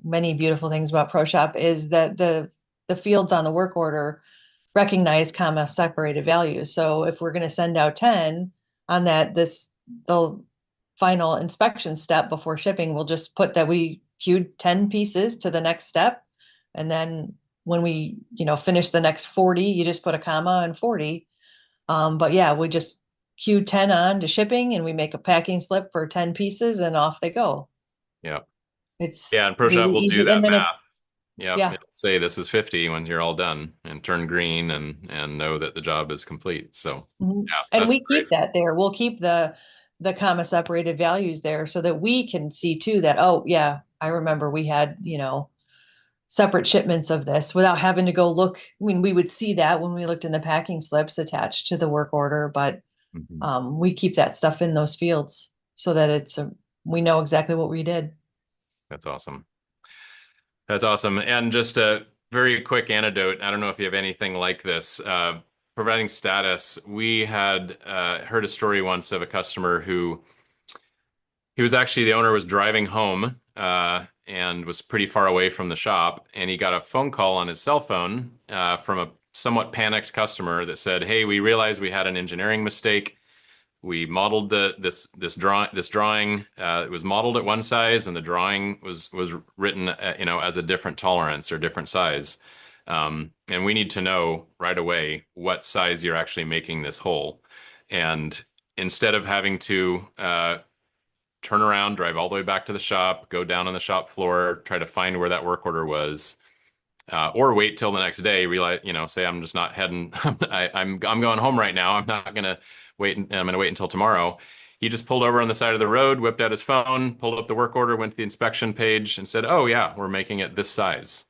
many beautiful things about ProShop is that the fields on the work order recognize comma separated values. So if we're going to send out 10 on the final inspection step before shipping, we'll just put that we queued 10 pieces to the next step. And then when we, finish the next 40, you just put a comma and 40. But yeah, we just queue 10 on to shipping and we make a packing slip for 10 pieces and off they go. Yeah. It's Yeah, and ProShop really will do easy. that And then math. Yep, yeah. it'll say this is 50 when you're all done and turn green and know that the job is complete. So, Mhm. yeah, And that's we great. keep that there. We'll keep the comma separated values there so that we can see too that, oh yeah, I remember we had, separate shipments of this without having to go look. I mean, we would see that when we looked in the packing slips attached to the work order, but Mhm. we keep that stuff in those fields so that we know exactly what we did. That's awesome. That's awesome. And just a very quick anecdote. I don't know if you have anything like this. Providing status, we had heard a story once of a customer who he was actually the owner was driving home and was pretty far away from the shop, and he got a phone call on his cell phone from a somewhat panicked customer that said, "Hey, we realized we had an engineering mistake. We modeled this drawing. It was modeled at one size, and the drawing was written, as a different tolerance or different size. And we need to know right away what size you're actually making this hole. And instead of having to turn around, drive all the way back to the shop, go down on the shop floor, try to find where that work order was, or wait till the next day, realize, say I'm just not heading, I'm going home right now. I'm not gonna wait. I'm gonna wait until tomorrow. He just pulled over on the side of the road, whipped out his phone, pulled up the work order, went to the inspection page, and said, "Oh yeah, we're making it this size,"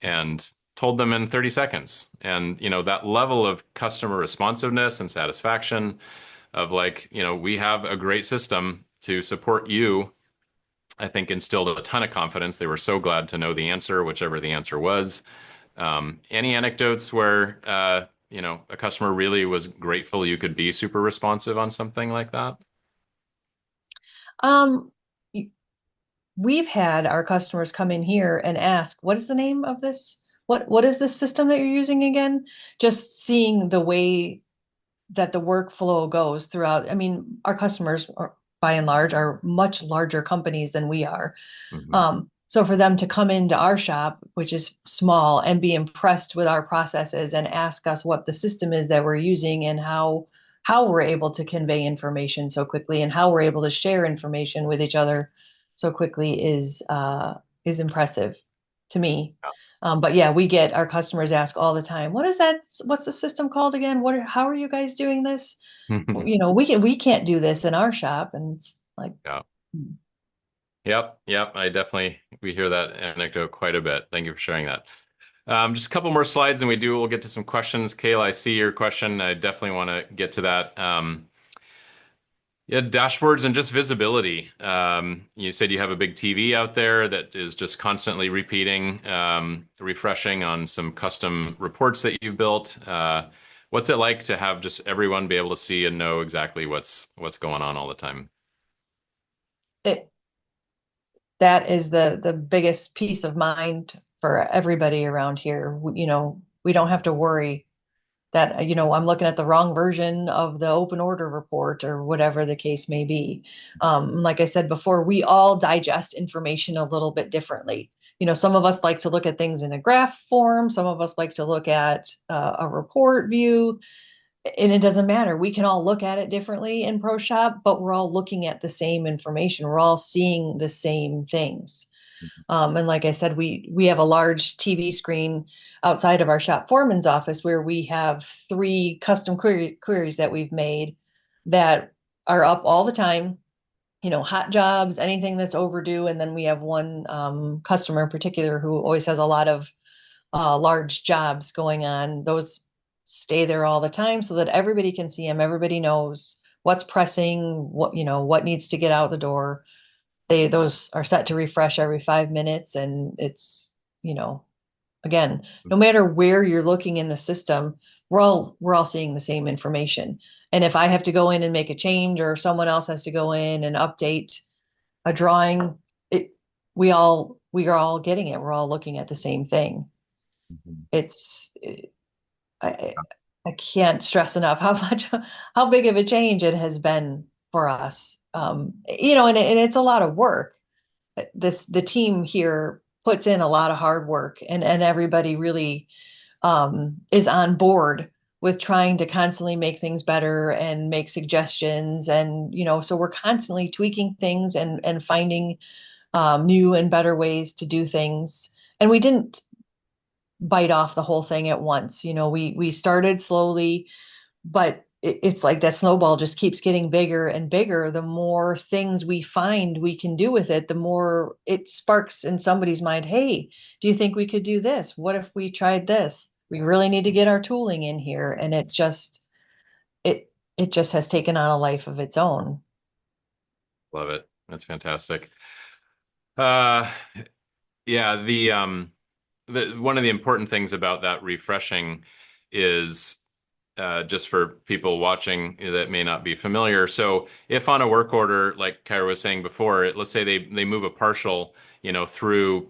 and told them in 30 seconds. And that level of customer responsiveness and satisfaction of like, we have a great system to support you. I think instilled a ton of confidence. They were so glad to know the answer, whichever the answer was. Any anecdotes where a customer really was grateful you could be super responsive on something like that? Um, we've had our customers come in here and ask, "What is the name of this? What is this system that you're using again?" Just seeing the way that the workflow goes throughout. I mean, our customers are, by and large, are much larger companies than we are. Hmm. So for them to come into our shop, which is small, and be impressed with our processes and ask us what the system is that we're using and how we're able to convey information so quickly and how we're able to share information with each other so quickly is impressive to me. But yeah, we get our customers ask all the time, "What is that? What's the system called again? How are you guys doing this? Yeah. We can't do this in our shop." And it's like, Yeah. "Hmm." Yep. Yep. We hear that anecdote quite a bit. Thank you for sharing that. Just a couple more slides and we'll get to some questions. Kayla, I see your question. I definitely want to get to that. Yeah, dashboards and just visibility. You said you have a big TV out there that is just constantly repeating, refreshing on some custom reports that you've built. What's it like to have just everyone be able to see and know exactly what's going on all the time? It that is the biggest peace of mind for everybody around here. We don't have to worry that, I'm looking at the wrong version of the open order report or whatever the case may be. Like I said before, we all digest information a little bit differently. Some of us like to look at things in a graph form, some of us like to look at a report view, and it doesn't matter. We can all look at it differently in ProShop, but we're all looking at the same information. We're all seeing the same things. And like I said, we have a large TV screen outside of our shop foreman's office where we have three custom queries that we've made that are up all the time. Hot jobs, anything that's overdue, and then we have one customer in particular who always has a lot of large jobs going on. Those stay there all the time so that everybody can see them. Everybody knows what's pressing, what needs to get out the door. Those are set to refresh every 5 minutes, and it's, you know, again, no matter where you're looking in the system, we're all seeing the same information. And if I have to go in and make a change, or someone else has to go in and update a drawing, it we are all getting it. We're all looking at the same thing. Mhm. It's I I can't stress enough how big of a change it has been for us. And it's a lot of work. The team here puts in a lot of hard work, and everybody really is on board with trying to constantly make things better and make suggestions. And so we're constantly tweaking things and finding new and better ways to do things. And we didn't bite off the whole thing at once. We started slowly, but it's like that snowball just keeps getting bigger and bigger. The more things we find we can do with it, the more it sparks in somebody's mind. Hey, do you think we could do this? What if we tried this? We really need to get our tooling in here. And it just has taken on a life of its own. Love it. That's fantastic. Uh, yeah, the one of the important things about that refreshing is just for people watching that may not be familiar. So if on a work order, like Kyra was saying before, let's say they move a partial, through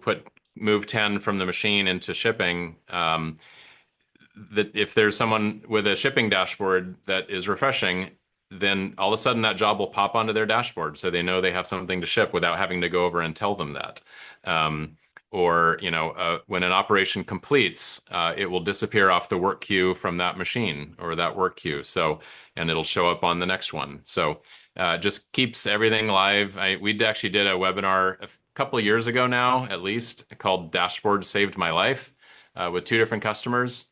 move 10 from the machine into shipping, that if there's someone with a shipping dashboard that is refreshing, then all of a sudden that job will pop onto their dashboard, so they know they have something to ship without having to go over and tell them that. Um, or, when an operation completes, it will disappear off the work queue from that machine or that work queue. So, and it'll show up on the next one. So, just keeps everything live. We actually did a webinar a couple of years ago now, at least, called Dashboard Saved My Life, with two different customers.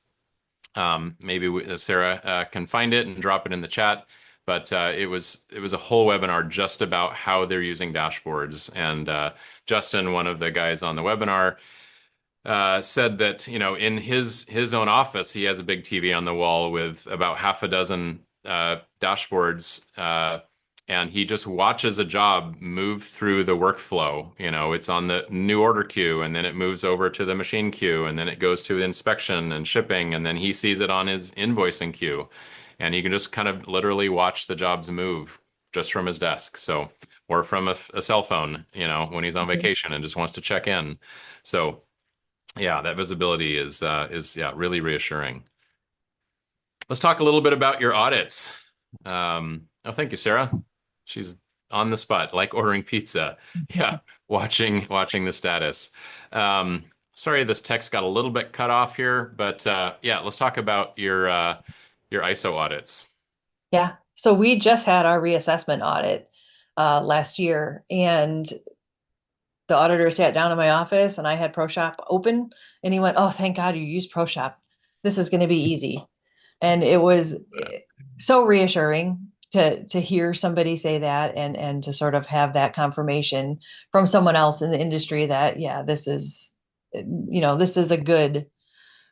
Maybe Sarah can find it and drop it in the chat. But it was a whole webinar just about how they're using dashboards. And Justin, one of the guys on the webinar, said that in his own office he has a big TV on the wall with about half a dozen dashboards, and he just watches a job move through the workflow. It's on the new order queue, and then it moves over to the machine queue, and then it goes to inspection and shipping, and then he sees it on his invoicing queue, and he can just kind of literally watch the jobs move just from his desk. So, or from a cell phone, when he's on Mhm. vacation and just wants to check in. So yeah, that visibility is yeah, really reassuring. Let's talk a little bit about your audits. Oh, thank you, Sarah. She's on the spot, like ordering pizza. Yeah, watching the status. Sorry, this text got a little bit cut off here, but yeah, let's talk about your ISO audits. Yeah. So we just had our reassessment audit last year, and the auditor sat down in my office and I had ProShop open, and he went, "Oh, thank God you used ProShop. This is going to be easy." And it was so reassuring to hear somebody say that, and to sort of have that confirmation from someone else in the industry that, yeah, this is a good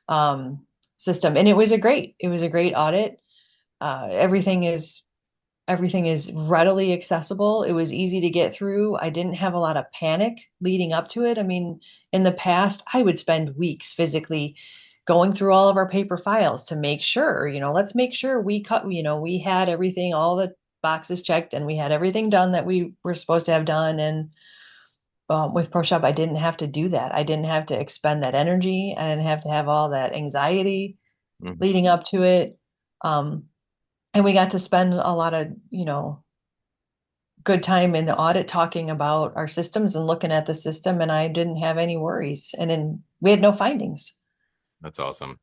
um, system. And it was a great audit. Everything is Everything is readily accessible. It was easy to get through. I didn't have a lot of panic leading up to it. I mean, in the past, I would spend weeks physically going through all of our paper files to make sure, let's make sure we cut, we had everything, all the boxes checked, and we had everything done that we were supposed to have done. And with ProShop, I didn't have to do that. I didn't have to expend that energy. I didn't have to have all that anxiety Mhm. leading up to it. Um, and we got to spend a lot of, good time in the audit talking about our systems and looking at the system, and I didn't have any worries. And then we had no findings. That's awesome.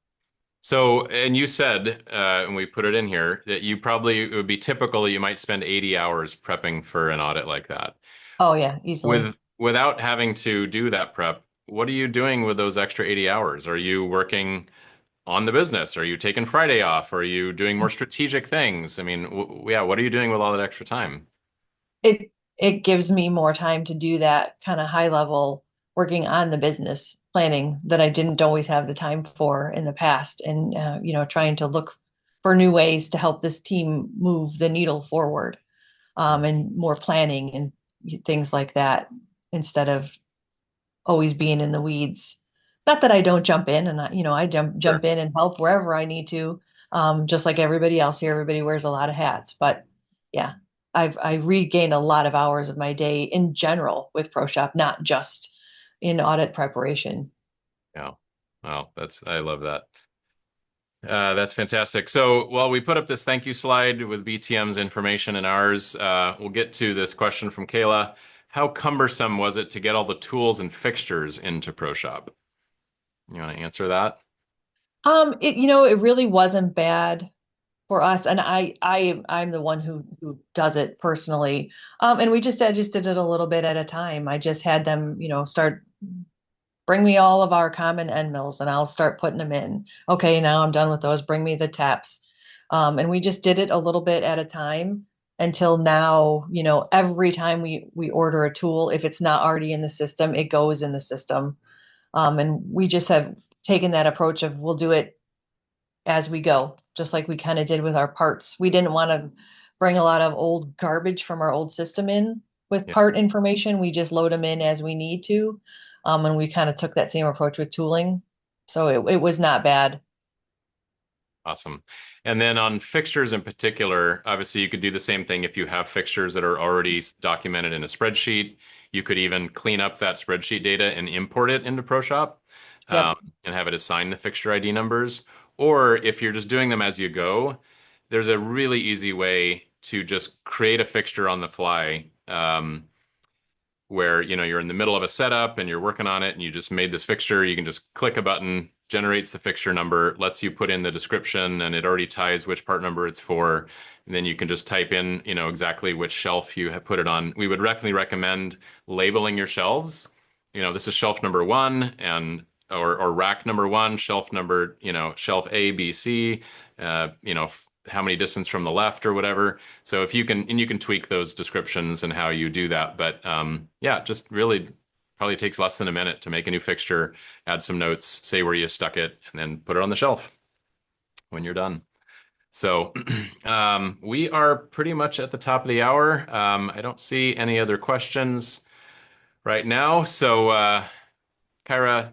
So, and you said, and we put it in here, that you probably, it would be typical you might spend 80 hours prepping for an audit like that. Oh yeah, easily. Without having to do that prep, what are you doing with those extra 80 hours? Are you working on the business? Are you taking Friday off? Are you doing more strategic things? I mean, yeah, what are you doing with all that extra time? It gives me more time to do that kind of high level working on the business planning that I didn't always have the time for in the past, and trying to look for new ways to help this team move the needle forward, and more planning and things like that instead of always being in the weeds. Not that I don't jump in, and I jump Sure. in and help wherever I need to. Just like everybody else here, everybody wears a lot of hats. But yeah, I regained a lot of hours of my day in general with ProShop, not just in audit preparation. Yeah. Well, I love that. That's fantastic. So, well, we put up this thank you slide with BTM's information and ours. We'll get to this question from Kayla. How cumbersome was it to get all the tools and fixtures into ProShop? You want to answer that? It really wasn't bad for us, and I'm the one who does it personally. And I just did it a little bit at a time. I just had them, start bring me all of our common end mills and I'll start putting them in. Okay, now I'm done with those. Bring me the taps. And we just did it a little bit at a time until now, every time we order a tool, if it's not already in the system, it goes in the system. And we just have taken that approach of we'll do it as we go, just like we kind of did with our parts. We didn't want to bring a lot of old garbage from our old system in with Yeah. part information. We just load them in as we need to. And we kind of took that same approach with tooling. So it was not bad. Awesome. And then on fixtures in particular, obviously you could do the same thing if you have fixtures that are already documented in a spreadsheet. You could even clean up that spreadsheet data and import it into ProShop, Yep. and have it assign the fixture ID numbers. Or if you're just doing them as you go, there's a really easy way to just create a fixture on the fly. Where you're in the middle of a setup and you're working on it and you just made this fixture. You can just click a button, generates the fixture number, lets you put in the description, and it already ties which part number it's for. And then you can just type in exactly which shelf you have put it on. We would definitely recommend labeling your shelves. This is shelf number one, and or rack number one, shelf number, shelf A, B, C, how many distance from the left or whatever. So if you can, and you can tweak those descriptions and how you do that. But yeah, just really probably takes less than a minute to make a new fixture, add some notes, say where you stuck it, and then put it on the shelf when you're done. So we are pretty much at the top of the hour. I don't see any other questions right now. So Kyra,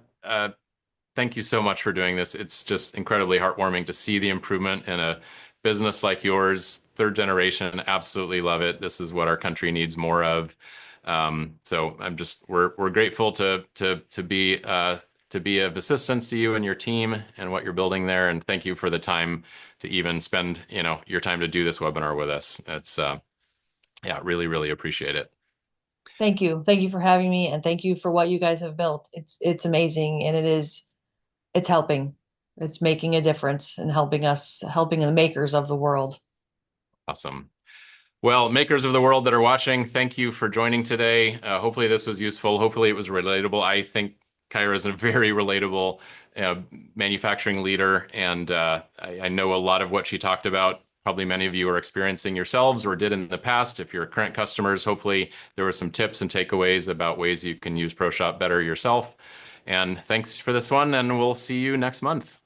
thank you so much for doing this. It's just incredibly heartwarming to see the improvement in a business like yours, third generation. Absolutely love it. This is what our country needs more of. So we're grateful to be of assistance to you and your team and what you're building there. And thank you for the time to even spend your time to do this webinar with us. It's yeah, really really appreciate it. Thank you. Thank you for having me, and thank you for what you guys have built. It's amazing, and it's helping. It's making a difference and helping the makers of the world. Awesome. Well, makers of the world that are watching, thank you for joining today. Hopefully this was useful. Hopefully it was relatable. I think Kyra is a very relatable uh, manufacturing leader, and I know a lot of what she talked about. Probably many of you are experiencing yourselves or did in the past. If you're current customers, hopefully there were some tips and takeaways about ways you can use ProShop better yourself. And thanks for this one, and we'll see you next month.